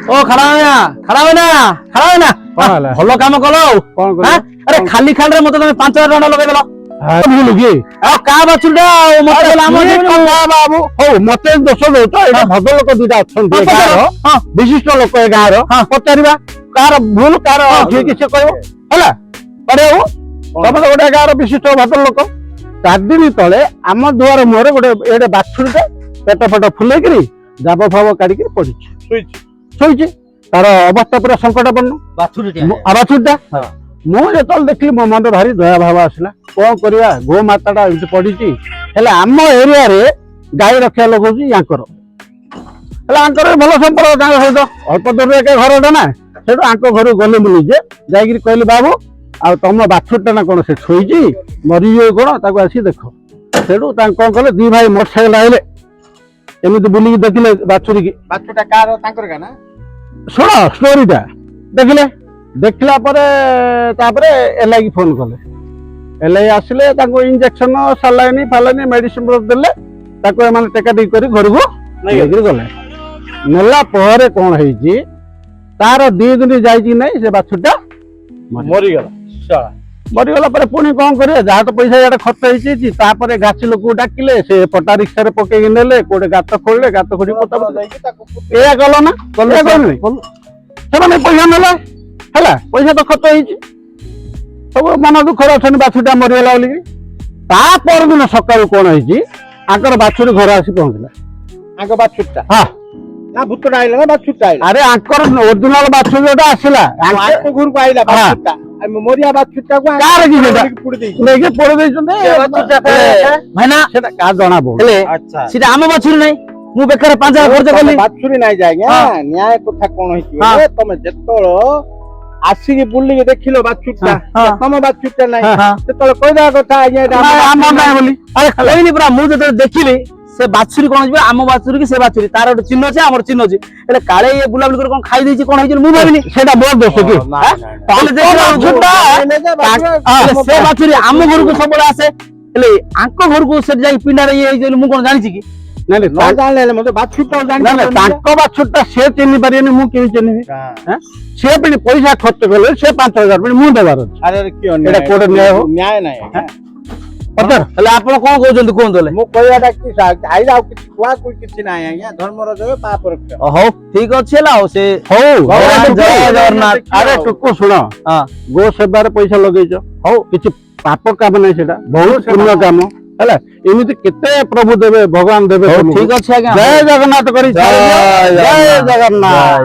ओ खड़ा है ना भलो काम कलो अरे खाली खाली मत तुम 5000 टका लगे देलो भूल कि का बाछुटा बाबू हो मते दोष दौच एटा भद्रलोक दुटा अच्छा विशिष्ट लोक ए गाँव पचारिबा कार भूल कार ठीक से कहबो हला पड़े तब तो गोटे गाँव विशिष्ट भद्रलोक 4 दिन तले आम दुआर मुहर गोटे बाछुरीटे पेट फेट फुलेकरी जाब फाब काढ़ी पड़ी शोची तार अवस्था पूरा संकटापन्न बाछुरीटा मुझे देखी मो मन भारी दया भाव आसला कौन करवा गो माता पड़ी आम एरिया रे गाई रक्षा लोग भल संपर्क सहित अल्प दूर एक घर ना से घर गले मुझे जाकि कहली बाबू आ तुम बाछुरीटा ना कौन से शोची मरीजे कौन आसी देख से कौन कले दी भाई मोटरसाइकेल आइले एमती बुलिकी देखिले बाछुरी की शुण स्टोरीटा देखिले देखला पर एलआई की फोन कले एलआई आसिले इंजेक्शन सालाइन फालाइन मेडिसिन देले टेका टेक कर घर को गले नेला पर कौन है तार 2 दिन जाइए नहीं से बाछुरीटा मरीगला पुणी कौन करे जहाँ तो पैसा यहाँ खर्च होती घासी लोक डाकिले से पटा रिक्शा पकईक नेले कोटे गात खोलिले गात खोली या गल ना से पैसा नेला है पैसा तो खर्च हो सब मन दुख अच्छा बाछुरीटा मरीगला बोलिकी दिन सकाल कौन है बाछुरी घर आसी पहुंचला बाछुरीटा हाँ ना भूतटा आइला ना बाछुरीटा आइला अरे ओरिजिनल बाछुरी जोटा आसिला घर को आइला बाछुरीटा मोरिया बाछुरीटा को कार की जेटा पुड़ी दे लेके पड़ दे छन भाईना सेटा का जणा बो अच्छा सीधा आम बाछुरी नहीं मु बेकार 5000 खर्च करली बाछुरी नहीं जाएगा न्याय कथा कोन होई तमे जेतोळ आसी बुल्ली के देखिलो बाछुरीटा तम बाछुरीटा नहीं जेतोळ कहदा कथा आम नहीं बोली अरे लेनी पूरा मु जेतोळ देखिली से बाछुरी कौन जी आम बाछुरी की से बाछुरी तार गोटे चिन्ह अच्छे आम चिन्ह अच्छे हेल्ले काले ये बुलाबुली कर कौन खाई देछि कौन होइछि मु भाबिनी सेटा मोर दोष कि से बाछुरी आम घर को सब आसे हेल्ले आंको घर को से जाई पिंडा रे ये मु कौन जानि कि नहीं नहीं जाने मते बाछुरीटा जानि ना ताको बाछुरीटा से चिन्हि परियनि मु केहि चिन्हिबि हैं से पनि पैसा खर्च करले से 5000 पनि मु देबार अरे क्यों एटा कोड न्याय हो न्याय नहीं पतर हेल्ले आपण कोन कहउछन कोन दोले मु कहयाटा कि आइला किछ कुआ कोई किछ नाही आज्ञा धर्म रो देबे पाप रख हो ठीक अछि ला से हो जय जगन्नाथ अरे टुकु सुनो हां गो सेवारे पैसा लगेइछ हो किछ पाप काम नै सेटा बहुत पुण्य काम हैला एमिति केते प्रभु देबे भगवान देबे ठीक अछि आज्ञा जय जगन्नाथ करी जय जगन्नाथ।